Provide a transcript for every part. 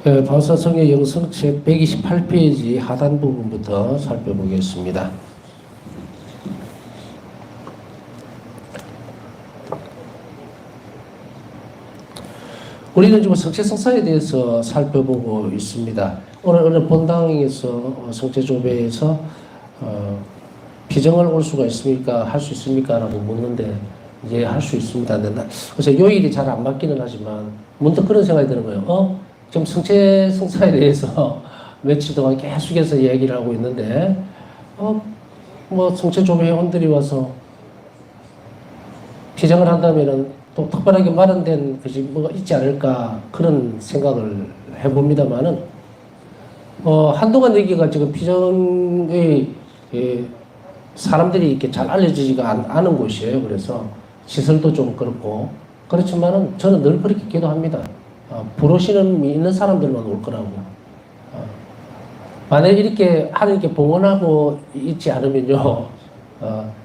바울사성의 영성책 128페이지 하단 부분부터 살펴보겠습니다. 우리는 지금 성체성사에 대해서 살펴보고 있습니다. 오늘 본당에서 성체조배에서 비정을 올 수가 있습니까? 할 수 있습니까? 라고 묻는데 이제 할 수 있습니다. 그래서 요일이 잘 안 맞기는 하지만 문득 그런 생각이 드는 거예요. 지금 성체성사에 대해서 며칠 동안 계속해서 얘기를 하고 있는데 뭐 성체조배 회원들이 와서 비정을 한다면은 또 특별하게 마련된 것이 뭐가 있지 않을까 그런 생각을 해봅니다만은 한동안 여기가 지금 비정의 사람들이 이렇게 잘 알려지지가 않은 곳이에요. 그래서 시설도 좀 그렇고 그렇지만은 저는 늘 그렇게 기도합니다. 부르시는 있는 사람들만 올 거라고. 만약에 이렇게 하나님께 봉헌하고 있지 않으면요,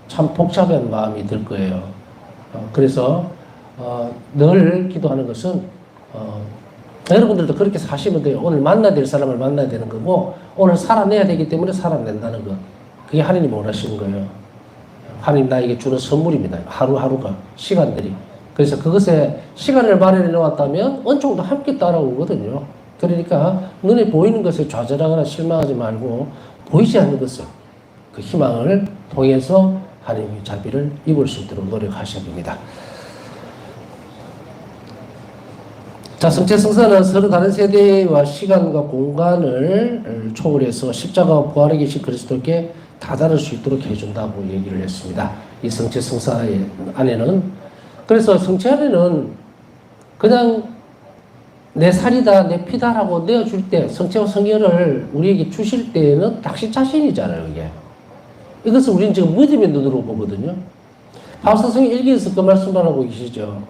참 복잡한 마음이 들 거예요. 그래서 늘 기도하는 것은 여러분들도 그렇게 사시면 돼요. 오늘 만나야 될 사람을 만나야 되는 거고 오늘 살아내야 되기 때문에 살아낸다는 거. 그게 하나님이 원하시는 거예요. 하나님 나에게 주는 선물입니다. 하루하루가 시간들이. 그래서 그것에 시간을 마련해 놓았다면 은총도 함께 따라오거든요. 그러니까 눈에 보이는 것에 좌절하거나 실망하지 말고 보이지 않는 것을 그 희망을 통해서 하나님의 자비를 입을 수 있도록 노력하셔야 됩니다. 자, 성체성사는 서로 다른 세대와 시간과 공간을 초월해서 십자가와 부활에 계신 그리스도께 다다를 수 있도록 해준다고 얘기를 했습니다. 이 성체성사 안에는. 그래서 성체 안에는 그냥 내 살이다, 내 피다라고 내어줄 때, 성체와 성혈을 우리에게 주실 때에는 당신 자신이잖아요, 이게. 이것을 우리는 지금 믿음의 눈으로 보거든요. 바울사성의 일기에서 그 말씀만 하고 계시죠.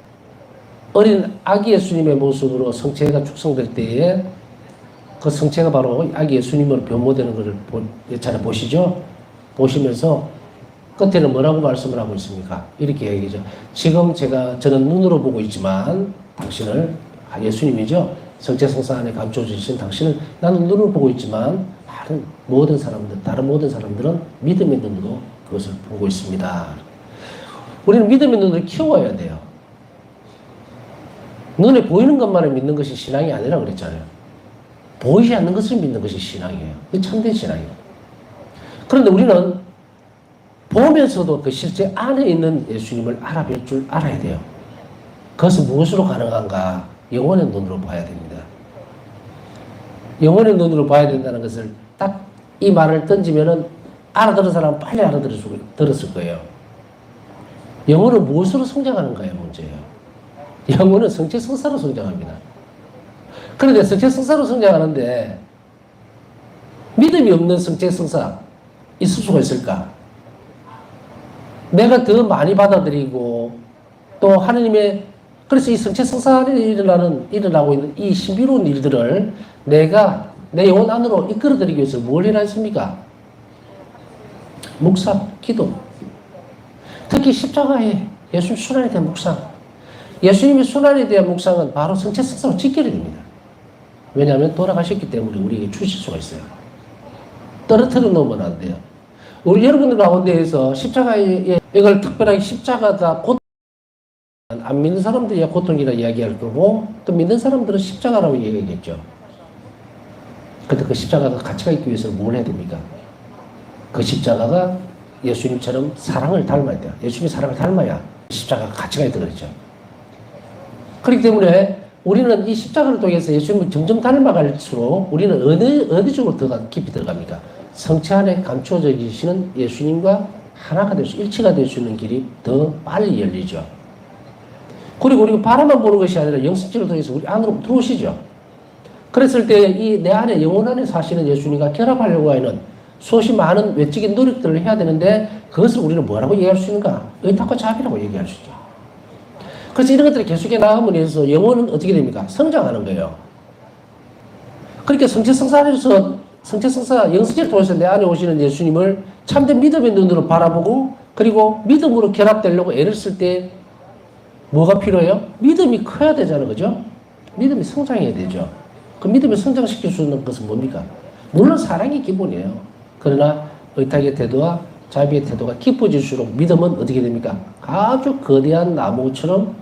어린 아기 예수님의 모습으로 성체가 축성될 때에 그 성체가 바로 아기 예수님으로 변모되는 것을 예전에 보시죠? 보시면서 끝에는 뭐라고 말씀을 하고 있습니까? 이렇게 얘기죠. 지금 저는 눈으로 보고 있지만 당신을, 예수님이죠? 성체성사 안에 감춰주신 당신을 나는 눈으로 보고 있지만 다른 모든 사람들은 믿음의 눈으로 그것을 보고 있습니다. 우리는 믿음의 눈을 키워야 돼요. 눈에 보이는 것만을 믿는 것이 신앙이 아니라 그랬잖아요. 보이지 않는 것을 믿는 것이 신앙이에요. 그게 참된 신앙이에요. 그런데 우리는 보면서도 그 실제 안에 있는 예수님을 알아볼 줄 알아야 돼요. 그것은 무엇으로 가능한가? 영혼의 눈으로 봐야 됩니다. 영혼의 눈으로 봐야 된다는 것을 딱 이 말을 던지면은 알아들은 사람은 빨리 들었을 거예요. 영혼은 무엇으로 성장하는가의 문제예요. 영혼은 성체성사로 성장합니다. 그런데 성체성사로 성장하는데 믿음이 없는 성체성사 있을 수가 있을까? 내가 더 많이 받아들이고 또 하느님의 그래서 이 성체성사 안에 일어나고 있는 이 신비로운 일들을 내가 내 영혼 안으로 이끌어들이기 위해서 뭘 해야 했습니까? 묵상, 기도. 특히 십자가에 예수님 순환에 대한 묵상. 예수님의 순환에 대한 묵상은 바로 성체성사로 직결이 됩니다. 왜냐하면 돌아가셨기 때문에 우리에게 주실 수가 있어요. 떨어뜨려 놓으면 안 돼요. 우리 여러분들 가운데에서 십자가에 이걸 특별하게 십자가다 안 믿는 사람들이야 고통이라 이야기할 거고 또 믿는 사람들은 십자가라고 얘기하겠죠. 근데 그 십자가가 가치가 있기 위해서 뭘 해야 됩니까? 그 십자가가 예수님처럼 사랑을 닮아야 돼요. 예수님의 사랑을 닮아야 십자가가 가치가 있다고 그랬죠. 그렇기 때문에 우리는 이 십자가를 통해서 예수님을 점점 닮아갈수록 우리는 어느 쪽으로 더 깊이 들어갑니까? 성체 안에 감추어져 계시는 예수님과 하나가 될 수, 일치가 될 수 있는 길이 더 빨리 열리죠. 그리고 우리가 바라만 보는 것이 아니라 영성질을 통해서 우리 안으로 들어오시죠. 그랬을 때 이 내 안에 영혼 안에 사시는 예수님과 결합하려고 하는 수없이 많은 외적인 노력들을 해야 되는데 그것을 우리는 뭐라고 얘기할 수 있는가? 의탁과 자비라고 얘기할 수 있죠. 그래서 이런 것들이 계속해 나감으로 해서 영혼은 어떻게 됩니까? 성장하는 거예요. 그러니까 성체성사 영성질을 통해서 내 안에 오시는 예수님을 참된 믿음의 눈으로 바라보고 그리고 믿음으로 결합되려고 애를 쓸 때 뭐가 필요해요? 믿음이 커야 되잖아요. 그죠? 믿음이 성장해야 되죠. 그 믿음을 성장시킬 수 있는 것은 뭡니까? 물론 사랑이 기본이에요. 그러나 의탁의 태도와 자비의 태도가 깊어질수록 믿음은 어떻게 됩니까? 아주 거대한 나무처럼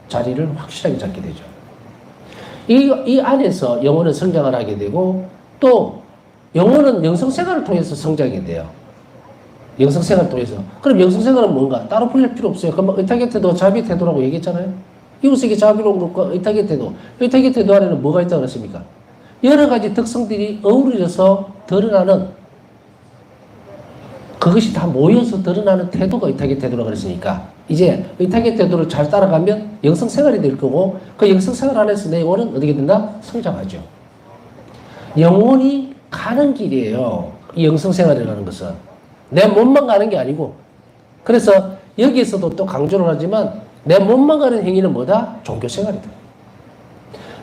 자리를 확실하게 잡게 되죠. 이 안에서 영혼은 성장을 하게 되고 또 영혼은 영성생활을 통해서 성장이 돼요. 영성생활을 통해서. 그럼 영성생활은 뭔가? 따로 풀릴 필요 없어요. 그럼 의탁의 태도, 자비의 태도라고 얘기했잖아요. 이웃에게 자비로운 것과 의탁의 태도. 의탁의 태도 안에는 뭐가 있다고 그랬습니까? 여러 가지 특성들이 어우러져서 드러나는 그것이 다 모여서 드러나는 태도가 의탁의 태도라고 그랬으니까 이제 의탁의 태도를 잘 따라가면 영성생활이 될 거고 그 영성생활 안에서 내 영혼은 어떻게 된다? 성장하죠. 영혼이 가는 길이에요. 이 영성생활이라는 것은. 내 몸만 가는 게 아니고 그래서 여기에서도 또 강조를 하지만 내 몸만 가는 행위는 뭐다? 종교생활이다.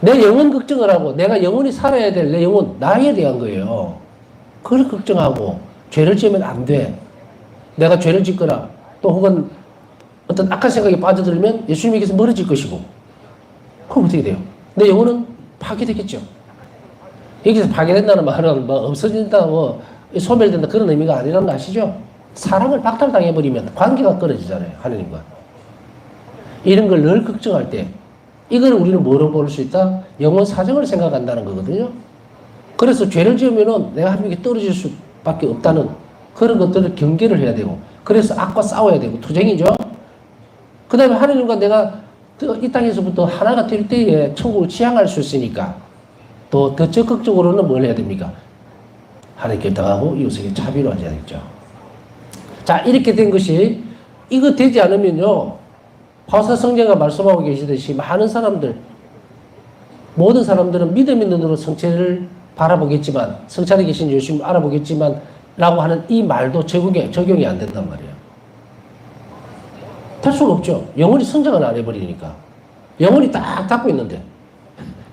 내 영혼 걱정을 하고 내가 영원히 살아야 될 내 영혼, 나에 대한 거예요. 그걸 걱정하고 죄를 지으면 안 돼. 내가 죄를 짓거나 또 혹은 어떤 악한 생각에 빠져들면 예수님에게서 멀어질 것이고 그럼 어떻게 돼요? 내 영혼은 파괴되겠죠. 여기서 파괴된다는 말은 뭐 없어진다, 뭐 소멸된다 그런 의미가 아니라는 거 아시죠? 사랑을 박탈당해버리면 관계가 끊어지잖아요. 하느님과. 이런 걸 늘 걱정할 때 이걸 우리는 뭐로 볼 수 있다? 영혼 사정을 생각한다는 거거든요. 그래서 죄를 지으면은 내가 하나님께 떨어질 수밖에 없다는 그런 것들을 경계를 해야 되고 그래서 악과 싸워야 되고 투쟁이죠. 그 다음에 하나님과 내가 이 땅에서부터 하나가 될 때에 천국을 지향할 수 있으니까 또 더 적극적으로는 뭘 해야 됩니까? 하나님께 당하고 이웃에게 자비로 하셔야 되겠죠. 자, 이렇게 된 것이 이거 되지 않으면요. 바울사 성령가 말씀하고 계시듯이 많은 사람들, 모든 사람들은 믿음의 눈으로 성체를 바라보겠지만 성찰에 계신 예수님을 알아보겠지만 라고 하는 이 말도 적용이 안 된단 말이에요. 될 수가 없죠. 영혼이 성장을 안 해버리니까. 영혼이 딱 닫고 있는데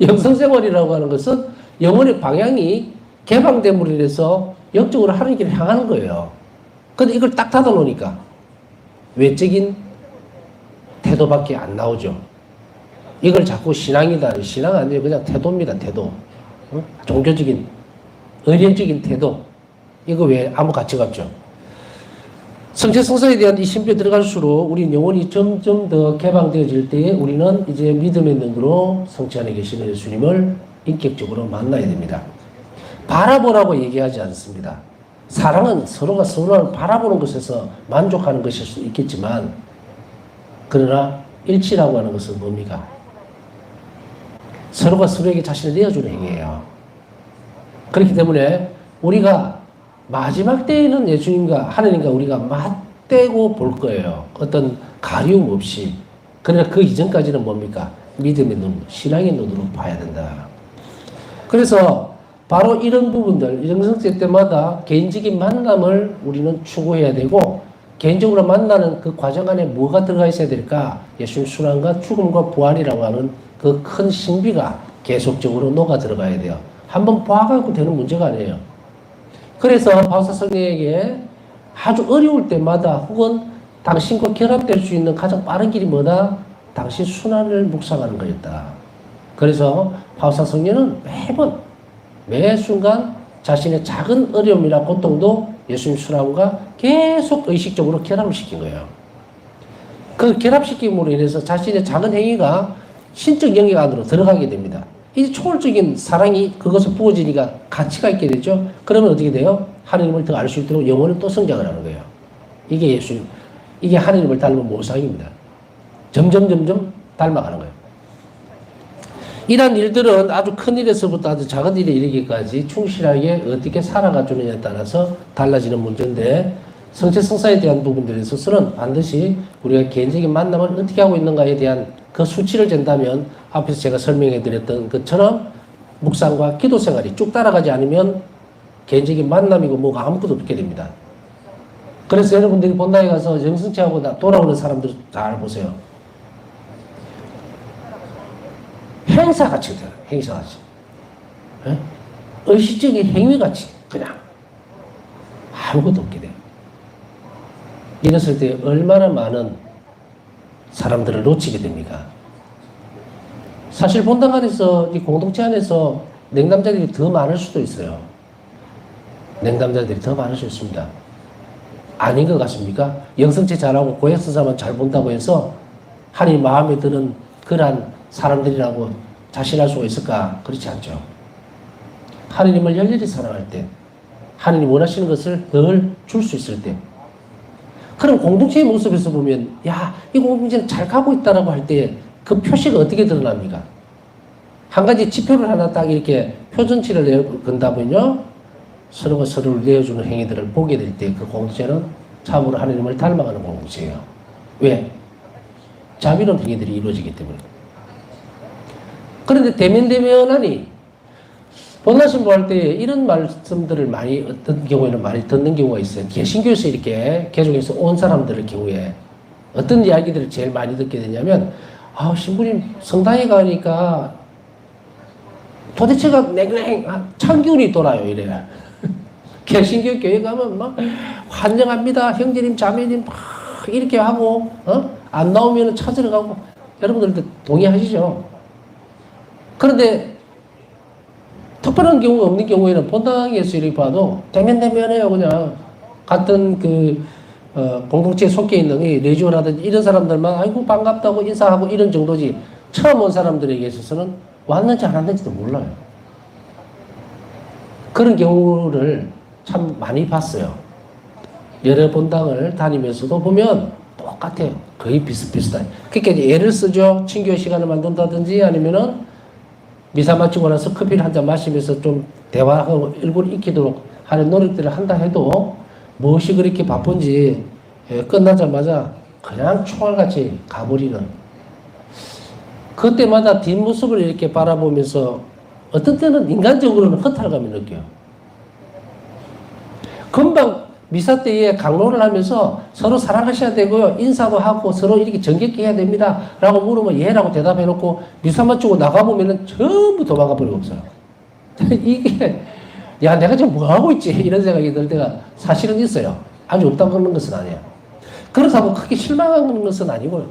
영성생활이라고 하는 것은 영혼의 방향이 개방됨으로 인해서 영적으로 하는 길을 향하는 거예요. 근데 이걸 딱 닫아 놓으니까 외적인 태도밖에 안 나오죠. 이걸 자꾸 신앙이다. 신앙 아니에요. 그냥 태도입니다. 태도. 종교적인, 의례적인 태도. 이거 왜 아무 가치가 없죠. 성체성사에 대한 이 신비에 들어갈수록 우리 영혼이 점점 더 개방되어질 때에 우리는 이제 믿음의 눈으로 성체 안에 계시는 예수님을 인격적으로 만나야 됩니다. 바라보라고 얘기하지 않습니다. 사랑은 서로가 서로를 바라보는 것에서 만족하는 것일 수 있겠지만 그러나 일치라고 하는 것은 뭡니까? 서로가 서로에게 자신을 내어주는 행위예요. 그렇기 때문에 우리가 마지막 때에는 예수님과 하나님과 우리가 맞대고 볼 거예요. 어떤 가리움 없이. 그러나 그 이전까지는 뭡니까? 믿음의 눈, 신앙의 눈으로 봐야 된다. 그래서 바로 이런 부분들, 영성세 때마다 개인적인 만남을 우리는 추구해야 되고 개인적으로 만나는 그 과정 안에 뭐가 들어가 있어야 될까? 예수님 순환과 죽음과 부활이라고 하는 그 큰 신비가 계속적으로 녹아 들어가야 돼요. 한번 봐갖고 되는 문제가 아니에요. 그래서 바울사 성령에게 아주 어려울 때마다 혹은 당신과 결합될 수 있는 가장 빠른 길이 뭐다? 당신 순환을 묵상하는 거였다. 그래서 바울사 성령은 매번 매 순간 자신의 작은 어려움이나 고통도 예수님 순환과 계속 의식적으로 결합을 시킨 거예요. 그 결합시킴으로 인해서 자신의 작은 행위가 신적 영역 안으로 들어가게 됩니다. 이 초월적인 사랑이 그것을 부어지니까 가치가 있게 되죠. 그러면 어떻게 돼요? 하나님을 더 알 수 있도록 영혼은 또 성장을 하는 거예요. 이게 예수님, 이게 하나님을 닮은 모상입니다. 점점 닮아가는 거예요. 이런 일들은 아주 큰 일에서부터 아주 작은 일에 이르기까지 충실하게 어떻게 살아가주느냐에 따라서 달라지는 문제인데 성체성사에 대한 부분들에 있어서는 반드시 우리가 개인적인 만남을 어떻게 하고 있는가에 대한 그 수치를 잰다면 앞에서 제가 설명해 드렸던 것처럼 묵상과 기도 생활이 쭉 따라가지 않으면 개인적인 만남이고 뭐가 아무것도 없게 됩니다. 그래서 여러분들이 본당에 가서 영성체하고 돌아오는 사람들 잘 보세요. 행사같이 돼요. 행사같이. 의식적인 행위같이 그냥 아무것도 없게 돼요. 이랬을 때 얼마나 많은 사람들을 놓치게 됩니까? 사실 본당 안에서 이 공동체 안에서 냉담자들이 더 많을 수도 있어요. 냉담자들이 더 많을 수 있습니다. 아닌 것 같습니까? 영성체 잘하고 고액서사만 잘 본다고 해서 하나님 마음에 드는 그러한 사람들이라고 자신할 수가 있을까? 그렇지 않죠. 하나님을 열렬히 사랑할 때, 하나님 원하시는 것을 늘 줄 수 있을 때, 그럼 공동체의 모습에서 보면, 야, 이 공동체는 잘 가고 있다라고 할 때 그 표시가 어떻게 드러납니까? 한 가지 지표를 하나 딱 이렇게 표준치를 건다면요, 서로가 서로를 내어주는 행위들을 보게 될 때 그 공동체는 참으로 하나님을 닮아가는 공동체예요. 왜? 자비로운 행위들이 이루어지기 때문에. 그런데 대면대면하니 본나신 할 때 이런 말씀들을 많이 어떤 경우에는 많이 듣는 경우가 있어요. 개신교에서 이렇게 개종해서 온 사람들의 경우에 어떤 이야기들을 제일 많이 듣게 되냐면, 아, 신부님 성당에 가니까 도대체가 냉랭 찬 기운이 돌아요 이래요. 개신교 교회 가면 막 환영합니다. 형제님 자매님 막 이렇게 하고 안 나오면 찾으러 가고. 여러분들도 동의하시죠? 그런데 특별한 경우가 없는 경우에는 본당에서 이렇게 봐도 대면대면해요. 그냥 같은 공동체에 속해 있는 이 레지오라든지 이런 사람들만 아이고 반갑다고 인사하고 이런 정도지, 처음 온 사람들에게 있어서는 왔는지 안 왔는지도 몰라요. 그런 경우를 참 많이 봤어요. 여러 본당을 다니면서도 보면 똑같아요. 거의 비슷비슷해요. 그러니까 예를 쓰죠. 친교 시간을 만든다든지 아니면은 미사 마치고 나서 커피를 한잔 마시면서 좀 대화하고 얼굴 익히도록 하는 노력들을 한다 해도 무엇이 그렇게 바쁜지 끝나자마자 그냥 총알같이 가버리는, 그때마다 뒷모습을 이렇게 바라보면서 어떤 때는 인간적으로는 허탈감을 느껴요. 금방 미사 때에 강론을 하면서 서로 사랑하셔야 되고요, 인사도 하고 서로 이렇게 정겹게 해야 됩니다 라고 물으면 예라고 대답해놓고 미사 마치고 나가보면은 전부 도망가 버리고 없어요. 이게 야, 내가 지금 뭐하고 있지 이런 생각이 들 때가 사실은 있어요. 아주 없다고 하는 것은 아니에요. 그렇다고 크게 실망하는 것은 아니고요,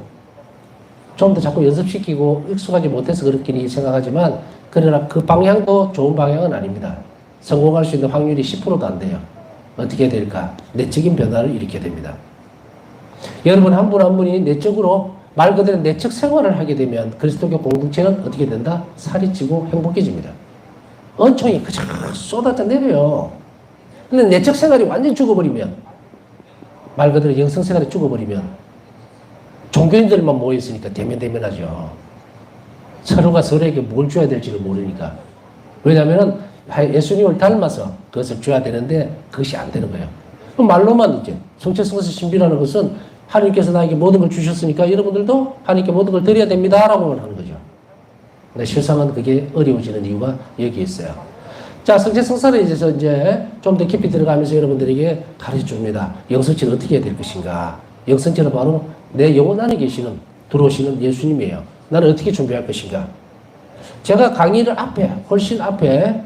좀 더 자꾸 연습시키고 익숙하지 못해서 그렇게 생각하지만, 그러나 그 방향도 좋은 방향은 아닙니다. 성공할 수 있는 확률이 10%도 안 돼요. 어떻게 될까? 내적인 변화를 일으키게 됩니다. 여러분 한 분 한 분이 내적으로 말 그대로 내적 생활을 하게 되면 그리스도교 공동체는 어떻게 된다? 살이 찌고 행복해집니다. 은총이 그저 쏟아져 내려요. 근데 내적 생활이 완전히 죽어버리면, 말 그대로 영성 생활이 죽어버리면 종교인들만 모여있으니까 대면대면하죠. 서로가 서로에게 뭘 줘야 될지를 모르니까. 왜냐하면 예수님을 닮아서 그것을 줘야 되는데 그것이 안 되는 거예요. 말로만 이제 성체성사 신비라는 것은 하나님께서 나에게 모든 걸 주셨으니까 여러분들도 하나님께 모든 걸 드려야 됩니다 라고만 하는 거죠. 근데 실상은 그게 어려워지는 이유가 여기 있어요. 자, 성체성사를 이제 좀 더 깊이 들어가면서 여러분들에게 가르쳐 줍니다. 영성체를 어떻게 해야 될 것인가. 영성체는 바로 내 영혼 안에 계시는, 들어오시는 예수님이에요. 나는 어떻게 준비할 것인가. 제가 강의를 훨씬 앞에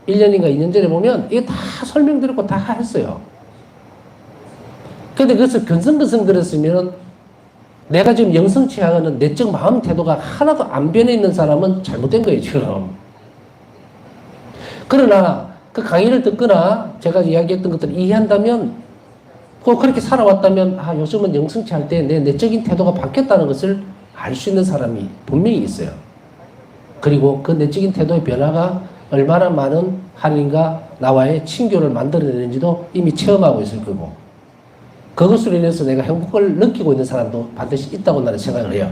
1년인가 2년 전에 보면 이게 다 설명드렸고 다 했어요. 근데 그것을 근성근성 들었으면 내가 지금 영성체하는 내적 마음 태도가 하나도 안 변해 있는 사람은 잘못된 거예요, 지금. 그러나 그 강의를 듣거나 제가 이야기했던 것들을 이해한다면, 꼭 그렇게 살아왔다면, 아, 요즘은 영성체 할 때 내 내적인 태도가 바뀌었다는 것을 알 수 있는 사람이 분명히 있어요. 그리고 그 내적인 태도의 변화가 얼마나 많은 하나님과 나와의 친교를 만들어내는지도 이미 체험하고 있을 거고, 그것으로 인해서 내가 행복을 느끼고 있는 사람도 반드시 있다고 나는 생각을 해요.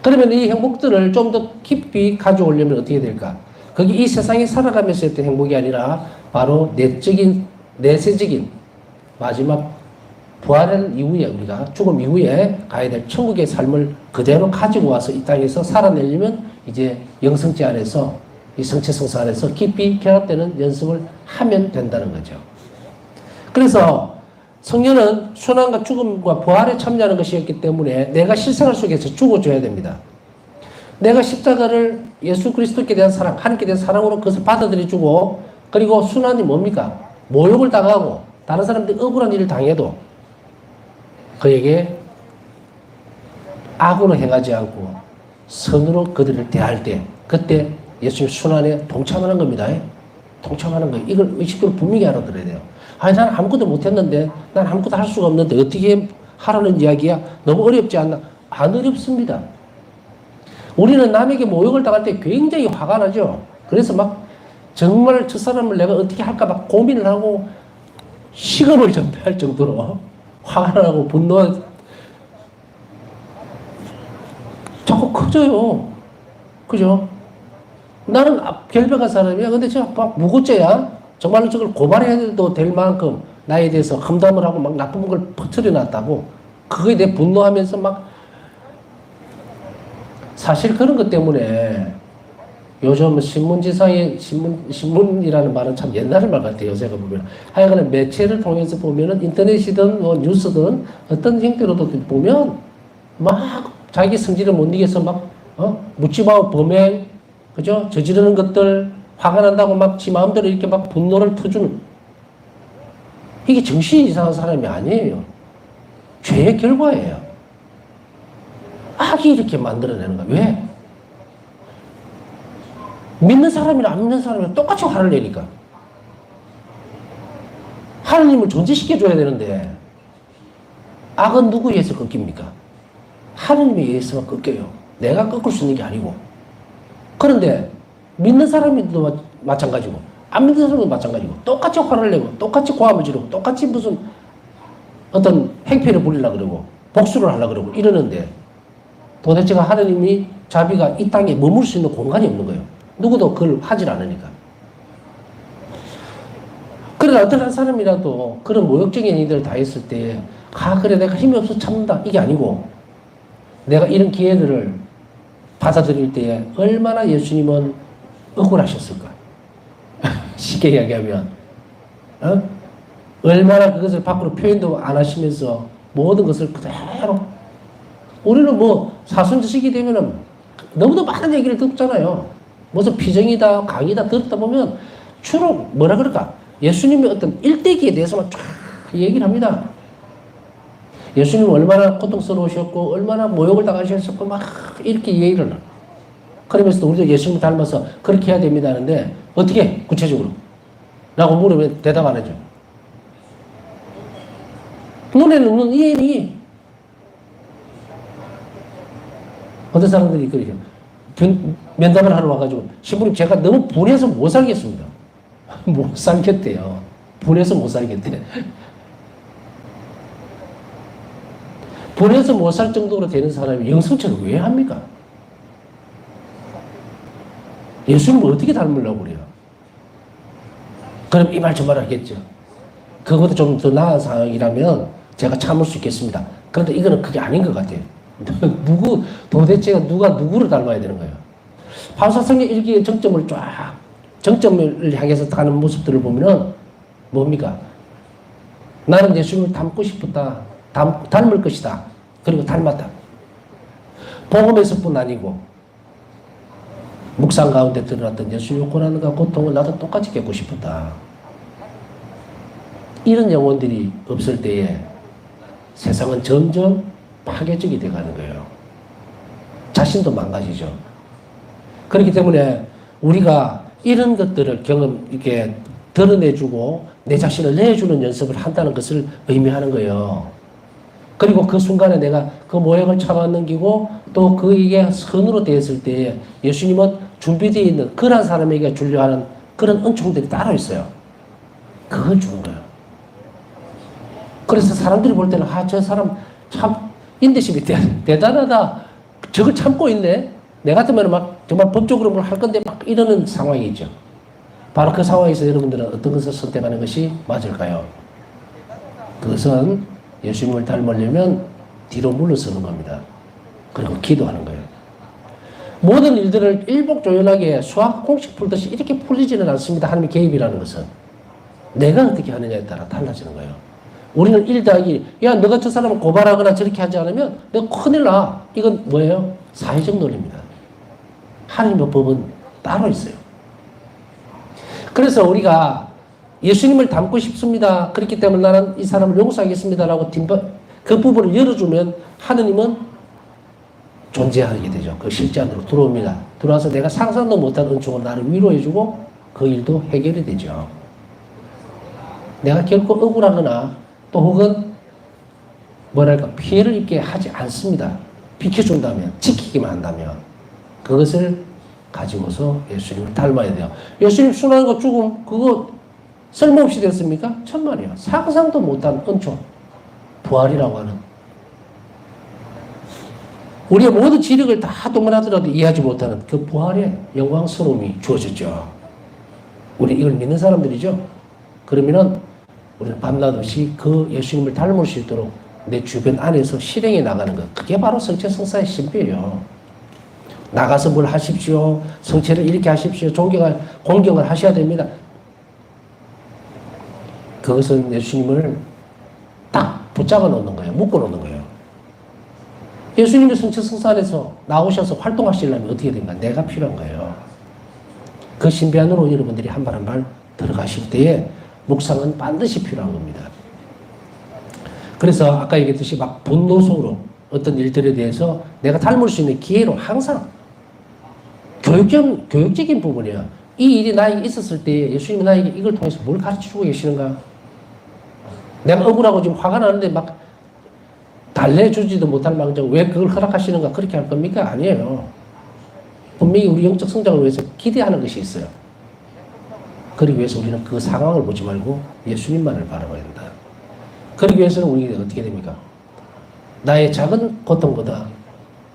그러면 이 행복들을 좀 더 깊이 가져오려면 어떻게 될까? 거기 이 세상에 살아가면서 했던 행복이 아니라 바로 내세적인 마지막 부활한 이후에, 우리가 죽음 이후에 가야 될 천국의 삶을 그대로 가지고 와서 이 땅에서 살아내려면 이제 영성체 안에서, 이 성체성사 안에서 깊이 결합되는 연습을 하면 된다는 거죠. 그래서 성령은 순환과 죽음과 부활에 참여하는 것이었기 때문에 내가 실생활 속에서 죽어줘야 됩니다. 내가 십자가를 예수 그리스도께 대한 사랑, 하나님께 대한 사랑으로 그것을 받아들여주고, 그리고 순환이 뭡니까? 모욕을 당하고 다른 사람들이 억울한 일을 당해도 그에게 악으로 행하지 않고 선으로 그들을 대할 때, 그때 예수님 순환에 동참하는 겁니다. 동참하는 거예요. 이걸 의식적으로 분명히 알아들어야 돼요. 아니, 난 아무것도 못했는데, 난 아무것도 할 수가 없는데, 어떻게 하라는 이야기야? 너무 어렵지 않나? 안 어렵습니다. 우리는 남에게 모욕을 당할 때 굉장히 화가 나죠. 그래서 막 정말 저 사람을 내가 어떻게 할까 막 고민을 하고 식음을 전폐할 정도로 화가 나고 분노가 자꾸 커져요. 그죠? 나는 결백한 사람이야. 근데 제가 막 무고죄야. 정말로 저걸 고발해도 될 만큼 나에 대해서 험담을 하고 막 나쁜 걸 퍼뜨려 놨다고. 그거에 대해 분노하면서 막 사실 그런 것 때문에 요즘 신문이라는 말은 참 옛날 말 같아요. 요새가 보면. 하여간에 매체를 통해서 보면은 인터넷이든 뭐 뉴스든 어떤 형태로도 보면 막 자기 성질을 못 이겨서 막, 묻지마 범행, 그죠? 저지르는 것들, 화가 난다고 막 지 마음대로 이렇게 막 분노를 터주는. 이게 정신이 이상한 사람이 아니에요. 죄의 결과예요. 악이 이렇게 만들어내는 거야. 왜? 믿는 사람이나 안 믿는 사람이나 똑같이 화를 내니까. 하나님을 존재시켜줘야 되는데, 악은 누구에 의해서 꺾입니까? 하나님에 의해서만 꺾여요. 내가 꺾을 수 있는 게 아니고. 그런데, 믿는 사람도 마찬가지고, 안 믿는 사람도 마찬가지고, 똑같이 화를 내고, 똑같이 고함을 지르고, 똑같이 무슨 어떤 행패를 부리려고 그러고, 복수를 하려고 그러고, 이러는데, 도대체가 하나님이 자비가 이 땅에 머물 수 있는 공간이 없는 거예요. 누구도 그걸 하질 않으니까. 그러나 어떤 한 사람이라도 그런 모욕적인 일들을 다 했을 때, 그래, 내가 힘이 없어서 참는다. 이게 아니고, 내가 이런 기회들을 받아들일 때에 얼마나 예수님은 억울하셨을까. 쉽게 이야기하면, 얼마나 그것을 밖으로 표현도 안 하시면서 모든 것을 그대로. 우리는 뭐 사순지식이 되면은 너무도 많은 얘기를 듣잖아요. 무슨 피정이다, 강의다 듣다 보면 주로 뭐라 그럴까? 예수님의 어떤 일대기에 대해서만 쫙 얘기를 합니다. 예수님 얼마나 고통스러우셨고, 얼마나 모욕을 당하셨고, 막 이렇게 얘기를 해요. 그러면서 우리도 예수님 닮아서 그렇게 해야 됩니다 하는데, 어떻게? 구체적으로. 라고 물으면 대답 안 해줘. 눈에는 없는 이해니. 어떤 사람들이 그러죠. 면담을 하러 와가지고, 신부님 제가 너무 분해서 못 살겠습니다. 못 살겠대요. 분해서 못 살겠대. 분해서 못 살 정도로 되는 사람이 영성체를 왜 합니까? 예수님을 어떻게 닮으려고 그래요? 그럼 이 말 저 말 하겠죠. 그것도 좀 더 나은 상황이라면 제가 참을 수 있겠습니다. 그런데 이거는 그게 아닌 것 같아요. 도대체가 누가 누구를 닮아야 되는 거예요? 바울사성의 일기의 정점을 향해서 가는 모습들을 보면은 뭡니까? 나는 예수님을 닮고 싶었다. 닮을 것이다. 그리고 닮았다. 복음에서뿐 아니고 묵상 가운데 드러났던 예수님의 고난과 고통을 나도 똑같이 겪고 싶었다. 이런 영혼들이 없을 때에 세상은 점점 파괴적이 돼가는 거예요. 자신도 망가지죠. 그렇기 때문에 우리가 이런 것들을 이렇게 드러내주고 내 자신을 내주는 연습을 한다는 것을 의미하는 거예요. 그리고 그 순간에 내가 그 모욕을 참아 넘기고 또 그에게 선으로 되었을 때 예수님은 준비되어 있는 그런 사람에게 주려 하는 그런 은총들이 따로 있어요. 그걸 주는 거예요. 그래서 사람들이 볼 때는 저 사람 참 인내심이 대단하다. 저걸 참고 있네. 내 같으면 막 정말 법적으로 뭘 할 건데 막 이러는 상황이죠. 바로 그 상황에서 여러분들은 어떤 것을 선택하는 것이 맞을까요? 그것은 예수님을 닮으려면 뒤로 물러서는 겁니다. 그리고 기도하는 거예요. 모든 일들을 일목조연하게 수학 공식 풀듯이 이렇게 풀리지는 않습니다. 하나님의 개입이라는 것은. 내가 어떻게 하느냐에 따라 달라지는 거예요. 우리는 1 더하기, 야, 너가 저 사람을 고발하거나 저렇게 하지 않으면 내가 큰일 나. 이건 뭐예요? 사회적 논리입니다. 하나님의 법은 따로 있어요. 그래서 우리가 예수님을 닮고 싶습니다. 그렇기 때문에 나는 이 사람을 용서하겠습니다라고 그 부분을 열어주면 하느님은 존재하게 되죠. 그 실제 안으로 들어옵니다. 들어와서 내가 상상도 못한 은총으로 나를 위로해주고 그 일도 해결이 되죠. 내가 결코 억울하거나 또 혹은 뭐랄까 피해를 입게 하지 않습니다. 비켜준다면, 지키기만 한다면 그것을 가지고서 예수님을 닮아야 돼요. 예수님 순환과 죽음 그거 쓸모없이 됐습니까? 천만이에요. 상상도 못한 은총, 부활이라고 하는 우리의 모든 지력을 다 동원하더라도 이해하지 못하는 그 부활의 영광스러움이 주어졌죠. 우리 이걸 믿는 사람들이죠. 그러면은 우리는 밤낮 없이 그 예수님을 닮을 수 있도록 내 주변 안에서 실행해 나가는 것. 그게 바로 성체성사의 신비예요. 나가서 뭘 하십시오. 성체를 이렇게 하십시오. 공경을 하셔야 됩니다. 그것은 예수님을 딱 붙잡아 놓는 거예요. 묶어 놓는 거예요. 예수님이 성체성사 안에서 나오셔서 활동하시려면 어떻게 됩니까? 내가 필요한 거예요. 그 신비 안으로 여러분들이 한 발 한 발 들어가실 때에 묵상은 반드시 필요한 겁니다. 그래서 아까 얘기했듯이 막 분노 속으로 어떤 일들에 대해서 내가 닮을 수 있는 기회로 항상 교육적인 부분이야. 이 일이 나에게 있었을 때 예수님이 나에게 이걸 통해서 뭘 가르쳐주고 계시는가? 내가 억울하고 지금 화가 나는데 막 달래주지도 못할 망정 왜 그걸 허락하시는가? 그렇게 할 겁니까? 아니에요. 분명히 우리 영적 성장을 위해서 기대하는 것이 있어요. 그러기 위해서 우리는 그 상황을 보지 말고 예수님만을 바라봐야 된다. 그러기 위해서는 우리가 어떻게 됩니까? 나의 작은 고통보다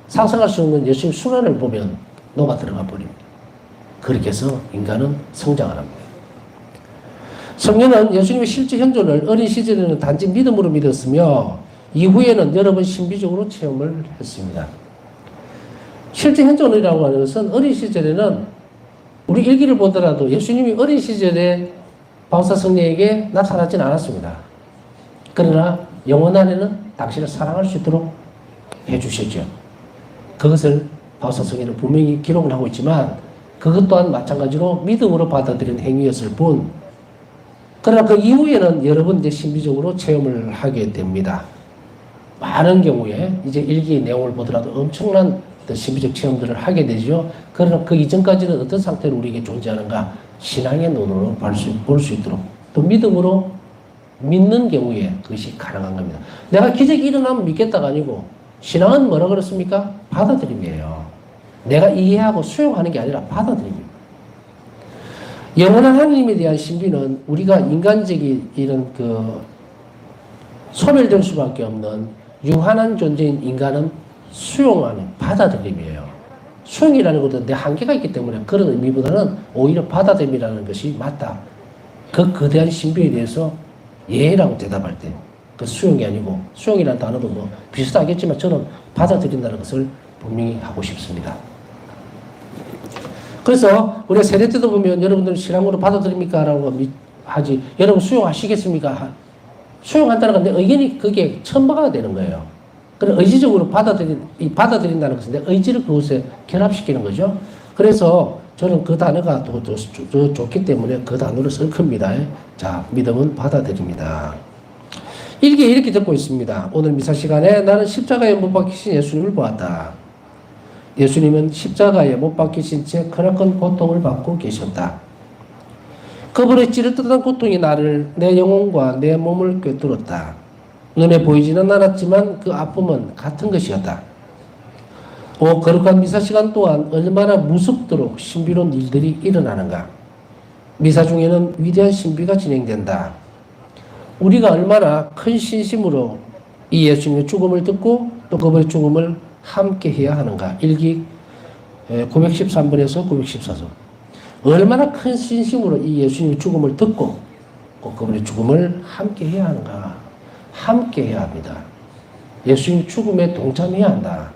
상상할 수 없는 예수님 순환을 보면 녹아 들어가 버립니다. 그렇게 해서 인간은 성장을 합니다. 성령은 예수님의 실제 현존을 어린 시절에는 단지 믿음으로 믿었으며 이후에는 여러 번 신비적으로 체험을 했습니다. 실제 현존이라고 하는 것은 어린 시절에는 우리 일기를 보더라도 예수님이 어린 시절에 바우사 성령에게 나타나진 않았습니다. 그러나 영혼 안에는 당신을 사랑할 수 있도록 해주셨죠. 그것을 바우사 성령은 분명히 기록을 하고 있지만 그것 또한 마찬가지로 믿음으로 받아들인 행위였을 뿐 그러나 그 이후에는 여러 번 이제 신비적으로 체험을 하게 됩니다. 많은 경우에 이제 일기의 내용을 보더라도 엄청난 신비적 체험들을 하게 되죠. 그러나 그 이전까지는 어떤 상태로 우리에게 존재하는가 신앙의 눈으로 볼 수 있도록 또 믿음으로 믿는 경우에 그것이 가능한 겁니다. 내가 기적이 일어나면 믿겠다가 아니고 신앙은 뭐라 그랬습니까? 받아들임이에요. 내가 이해하고 수용하는 게 아니라 받아들임입니다. 영원한 하나님에 대한 신비는 우리가 인간적인 이런 소멸될 수밖에 없는 유한한 존재인 인간은 수용하는 받아들임이에요. 수용이라는 것은 내 한계가 있기 때문에 그런 의미보다는 오히려 받아들임이라는 것이 맞다. 그 거대한 신비에 대해서 예라고 대답할 때 그 수용이 아니고 수용이라는 단어도 뭐 비슷하겠지만 저는 받아들인다는 것을 분명히 하고 싶습니다. 그래서 우리가 세례 때도 보면 여러분들 신앙으로 받아들입니까? 라고 하지 여러분 수용하시겠습니까? 수용한다는 건데 의견이 그게 천박하게 되는 거예요. 그래서 의지적으로 받아들인다는 것은 내 의지를 그것에 결합시키는 거죠. 그래서 저는 그 단어가 더 좋기 때문에 그 단어를 쓸 겁니다. 자, 믿음은 받아들입니다. 일기에 이렇게 적고 있습니다. 오늘 미사 시간에 나는 십자가에 못 박히신 예수님을 보았다. 예수님은 십자가에 못 박히신 채 크나큰 고통을 받고 계셨다. 그분의 찌릿듯한 고통이 내 영혼과 내 몸을 꿰뚫었다. 눈에 보이지는 않았지만 그 아픔은 같은 것이었다. 거룩한 미사 시간 또한 얼마나 무섭도록 신비로운 일들이 일어나는가. 미사 중에는 위대한 신비가 진행된다. 우리가 얼마나 큰 신심으로 이 예수님의 죽음을 듣고 또 그분의 죽음을 함께 해야 하는가. 일기 913번에서 914번. 얼마나 큰 신심으로 이 예수님의 죽음을 듣고 또 그분의 죽음을 함께 해야 하는가. 함께 해야 합니다. 예수님 죽음에 동참해야 한다.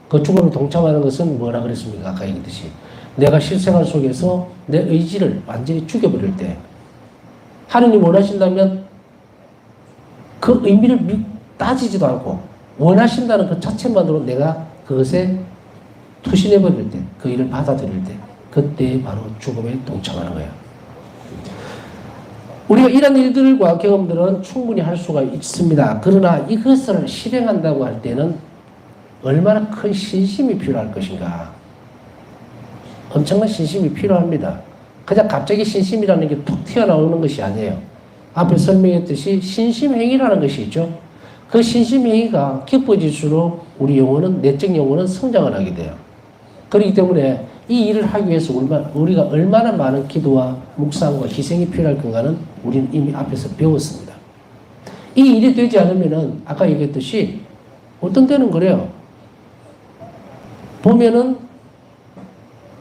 그 죽음에 동참하는 것은 뭐라 그랬습니까? 아까 얘기했듯이 내가 실생활 속에서 내 의지를 완전히 죽여버릴 때 하느님 원하신다면 그 의미를 따지지도 않고 원하신다는 그 자체만으로 내가 그것에 투신해버릴 때 그 일을 받아들일 때 그때 바로 죽음에 동참하는 거예요. 우리가 이런 일들과 경험들은 충분히 할 수가 있습니다. 그러나 이것을 실행한다고 할 때는 얼마나 큰 신심이 필요할 것인가. 엄청난 신심이 필요합니다. 그냥 갑자기 신심이라는 게 툭 튀어나오는 것이 아니에요. 앞에 설명했듯이 신심행위라는 것이 있죠. 그 신심행위가 깊어질수록 우리 영혼은, 내적 영혼은 성장을 하게 돼요. 그렇기 때문에 이 일을 하기 위해서 우리가 얼마나 많은 기도와 묵상과 희생이 필요할 건가는 우리는 이미 앞에서 배웠습니다. 이 일이 되지 않으면은 아까 얘기했듯이 어떤 때는 그래요. 보면은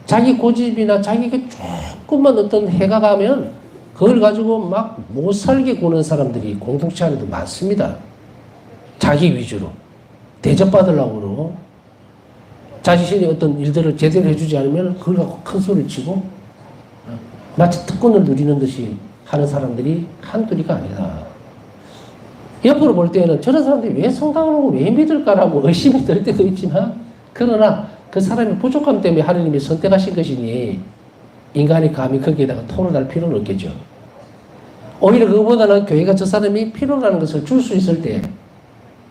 자기 고집이나 자기가 조금만 어떤 해가 가면 그걸 가지고 막 못 살게 구는 사람들이 공동체 안에도 많습니다. 자기 위주로 대접받으려고 그러고 자신이 어떤 일들을 제대로 해주지 않으면 그걸 갖고 큰 소리를 치고 마치 특권을 누리는 듯이 하는 사람들이 한둘이가 아니다. 옆으로 볼 때는 저런 사람들이 왜 성당을 오고 왜 믿을까라고 의심이 들 때도 있지만, 그러나 그 사람의 부족함 때문에 하느님이 선택하신 것이니 인간이 감히 거기에다가 토를 달 필요는 없겠죠. 오히려 그거보다는 교회가 저 사람이 필요라는 것을 줄 수 있을 때,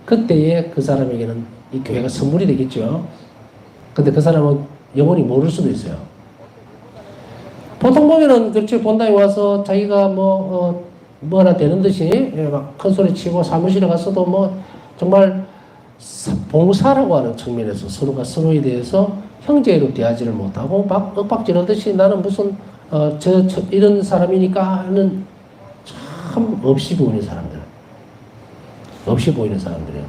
그때에 그 사람에게는 이 교회가 선물이 되겠죠. 근데 그 사람은 영원히 모를 수도 있어요. 보통 보면은 그렇죠. 본당에 와서 자기가 뭐 하나 되는 듯이 막 큰 소리 치고 사무실에 가서도 뭐 정말 봉사라고 하는 측면에서 서로가 서로에 대해서 형제로 대하지를 못하고 막 윽박지르듯이 나는 무슨 이런 사람이니까 하는 참 없이 보이는 사람들. 없이 보이는 사람들이에요.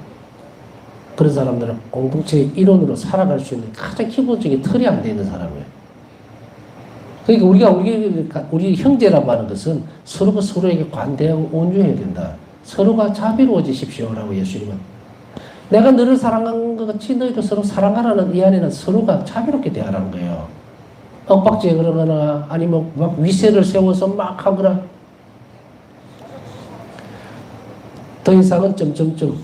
그런 사람들은 공동체의 일원으로 살아갈 수 있는 가장 기본적인 틀이 안 되어 있는 사람이에요. 그러니까 우리 형제라고 하는 것은 서로가 서로에게 관대하고 온유해야 된다. 서로가 자비로워지십시오라고 예수님은. 내가 너를 사랑한 것 같이 너희도 서로 사랑하라는 이 안에는 서로가 자비롭게 대하라는 거예요. 엇박지에 그러거나 아니면 막 위세를 세워서 막 하거나 더 이상은 점점점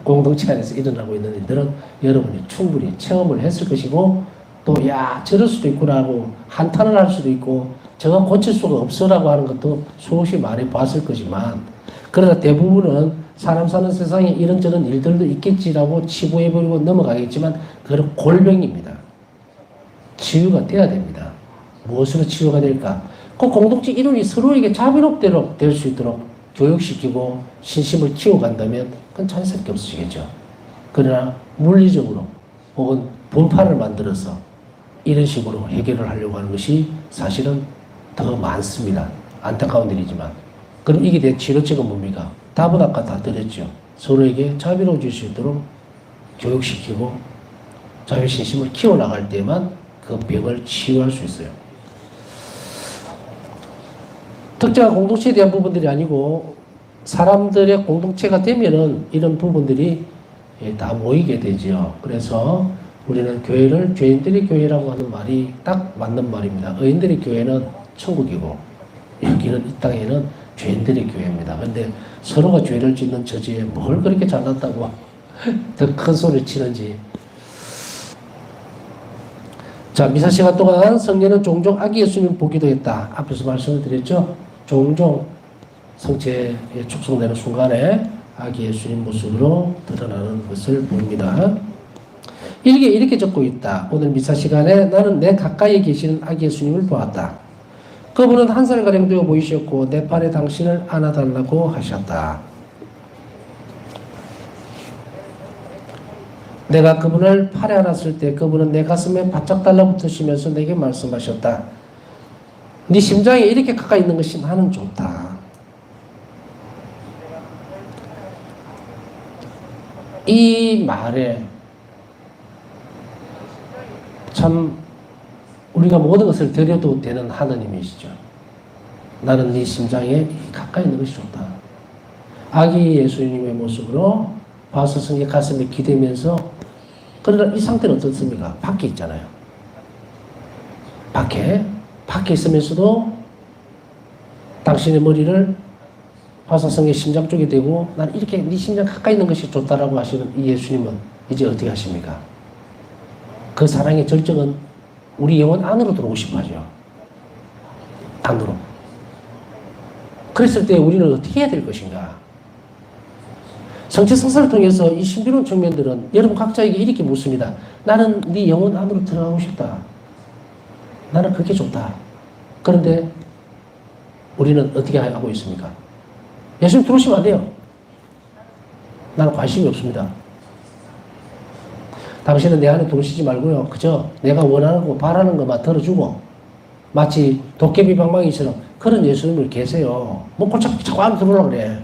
공동체 안에서 일어나고 있는 일들은 여러분이 충분히 체험을 했을 것이고, 또 야 저럴 수도 있구나 하고 한탄을 할 수도 있고 저거 고칠 수가 없어라고 하는 것도 수없이 많이 봤을 거지만, 그러나 대부분은 사람 사는 세상에 이런저런 일들도 있겠지라고 치부해버리고 넘어가겠지만 그건 골병입니다. 치유가 돼야 됩니다. 무엇으로 치유가 될까? 그 공동체 일원이 서로에게 자비롭도록 될 수 있도록 교육시키고 신심을 키워간다면 그건 자연스럽게 없어지겠죠. 그러나 물리적으로 혹은 분파를 만들어서 이런 식으로 해결을 하려고 하는 것이 사실은 더 많습니다. 안타까운 일이지만. 그럼 이게 내 치료책은 뭡니까? 답은 아까 다 드렸죠. 서로에게 자비로워질 수 있도록 교육시키고 자비신심을 키워나갈 때만 그 병을 치유할 수 있어요. 특정한 공동체에 대한 부분들이 아니고 사람들의 공동체가 되면은 이런 부분들이 다 모이게 되죠. 그래서 우리는 교회를 죄인들의 교회라고 하는 말이 딱 맞는 말입니다. 의인들의 교회는 천국이고 여기는 이 땅에는 죄인들의 교회입니다. 그런데 서로가 죄를 짓는 처지에 뭘 그렇게 잘났다고 더 큰 소리를 치는지. 자, 미사 시간 동안 성령은 종종 아기 예수님 보기도 했다. 앞에서 말씀을 드렸죠. 종종 성체에 축성되는 순간에 아기 예수님 모습으로 드러나는 것을 봅니다. 일기에 이렇게 적고 있다. 오늘 미사 시간에 나는 내 가까이에 계시는 아기 예수님을 보았다. 그분은 1살가량 되어 보이셨고 내 팔에 당신을 안아달라고 하셨다. 내가 그분을 팔에 안았을 때 그분은 내 가슴에 바짝 달라붙으시면서 내게 말씀하셨다. 네 심장에 이렇게 가까이 있는 것이 나는 좋다. 이 말에 참 우리가 모든 것을 드려도 되는 하나님이시죠. 나는 네 심장에 가까이 있는 것이 좋다. 아기 예수님의 모습으로 바서성의 가슴에 기대면서, 그러나 이 상태는 어떻습니까? 밖에 있잖아요. 밖에 있으면서도 당신의 머리를 바서성의 심장 쪽에 대고 난 이렇게 네 심장 가까이 있는 것이 좋다라고 하시는 이 예수님은 이제 어떻게 하십니까? 그 사랑의 절정은 우리 영혼 안으로 들어오고 싶어 하죠. 안으로. 그랬을 때 우리는 어떻게 해야 될 것인가? 성체 성사를 통해서 이 신비로운 측면들은 여러분 각자에게 이렇게 묻습니다. 나는 네 영혼 안으로 들어가고 싶다. 나는 그게 좋다. 그런데 우리는 어떻게 하고 있습니까? 예수님 들어오시면 안 돼요. 나는 관심이 없습니다. 당신은 내 안에 들어오시지 말고요. 그저 내가 원하는 거 바라는 것만 들어주고 마치 도깨비 방망이처럼 그런 예수님을 계세요. 뭐 골치 아프게 자꾸 안에 들어오려고 그래.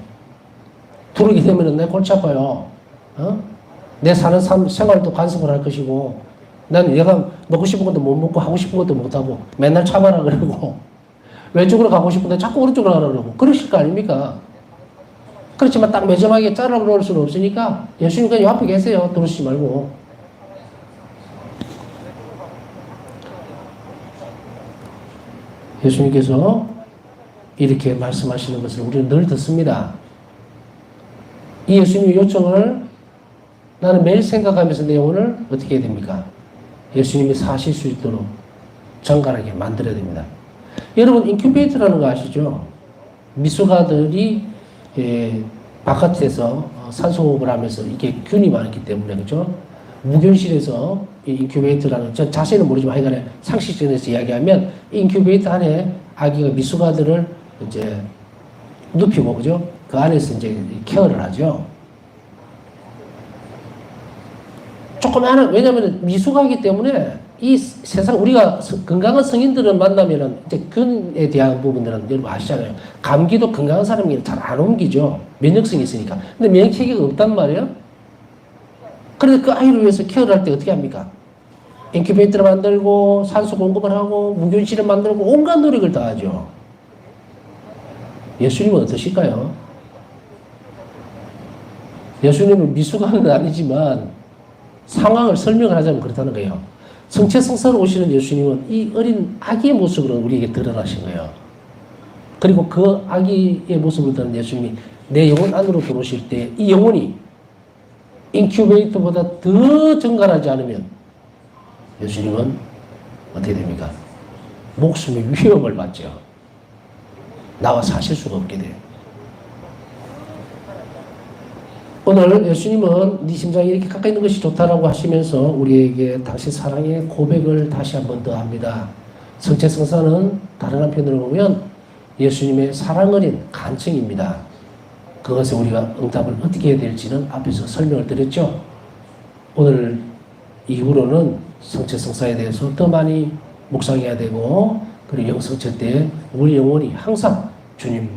들어오게 되면 내 골치 아파요. 내 사는 생활도 간섭을 할 것이고 난 내가 먹고 싶은 것도 못 먹고 하고 싶은 것도 못하고 맨날 참아라 그러고 왼쪽으로 가고 싶은데 자꾸 오른쪽으로 가라 그러고 그러실 거 아닙니까? 그렇지만 딱 매점하게 자르러 그럴 수는 없으니까 예수님 그냥 옆에 계세요. 들어오시지 말고. 예수님께서 이렇게 말씀하시는 것을 우리는 늘 듣습니다. 이 예수님의 요청을 나는 매일 생각하면서 내 영혼을 어떻게 해야 됩니까? 예수님이 사실 수 있도록 정갈하게 만들어야 됩니다. 여러분 인큐베이터라는 거 아시죠? 미숙아들이 바깥에서 산소호흡을 하면서 이게 균이 많기 때문에 그죠? 무균실에서 인큐베이터라는 저 자세히는 모르지만 하여간에 상식적에서 이야기하면 인큐베이터 안에 아기가 미숙아들을 이제 눕히고 그죠? 그 안에서 이제 케어를 하죠. 조그마한 왜냐하면 미숙하기 때문에 이 세상 우리가 건강한 성인들을 만나면은 이제 균에 대한 부분들은 여러분 아시잖아요. 감기도 건강한 사람이 잘 안 옮기죠. 면역성이 있으니까. 근데免疫체계가 없단 말이에요. 그래서 그 아이를 위해서 케어를 할 때 어떻게 합니까? 인큐베이터를 만들고 산소 공급을 하고 무균실을 만들고 온갖 노력을 다 하죠. 예수님은 어떠실까요? 예수님은 미숙아는 아니지만 상황을 설명을 하자면 그렇다는 거예요. 성체성사로 오시는 예수님은 이 어린 아기의 모습으로 우리에게 드러나신 거예요. 그리고 그 아기의 모습을 드러낸 예수님이 내 영혼 안으로 들어오실 때 이 영혼이 인큐베이터보다 더 정갈하지 않으면 예수님은 어떻게 됩니까? 목숨의 위협을 받죠. 나와 사실 수가 없게 돼요. 오늘 예수님은 네 심장이 이렇게 가까이 있는 것이 좋다라고 하시면서 우리에게 당신 사랑의 고백을 다시 한 번 더 합니다. 성체성사는 다른 한편으로 보면 예수님의 사랑 어린 간증입니다. 그것에 우리가 응답을 어떻게 해야 될지는 앞에서 설명을 드렸죠. 오늘 이후로는 성체성사에 대해서 더 많이 묵상해야 되고 그리고 영성체 때 우리 영혼이 항상 주님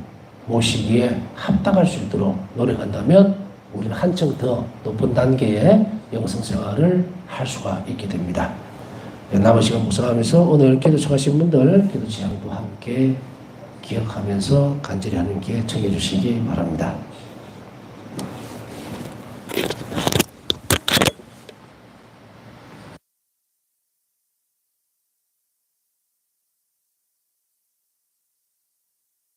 모시기에 합당할 수 있도록 노력한다면 우리는 한층 더 높은 단계의 영성생활을 할 수가 있게 됩니다. 남은 시간 묵상하면서 오늘 기도 청하신 분들 기도 제안도 함께 기억하면서 간절히 하나님께 청해 주시기 바랍니다.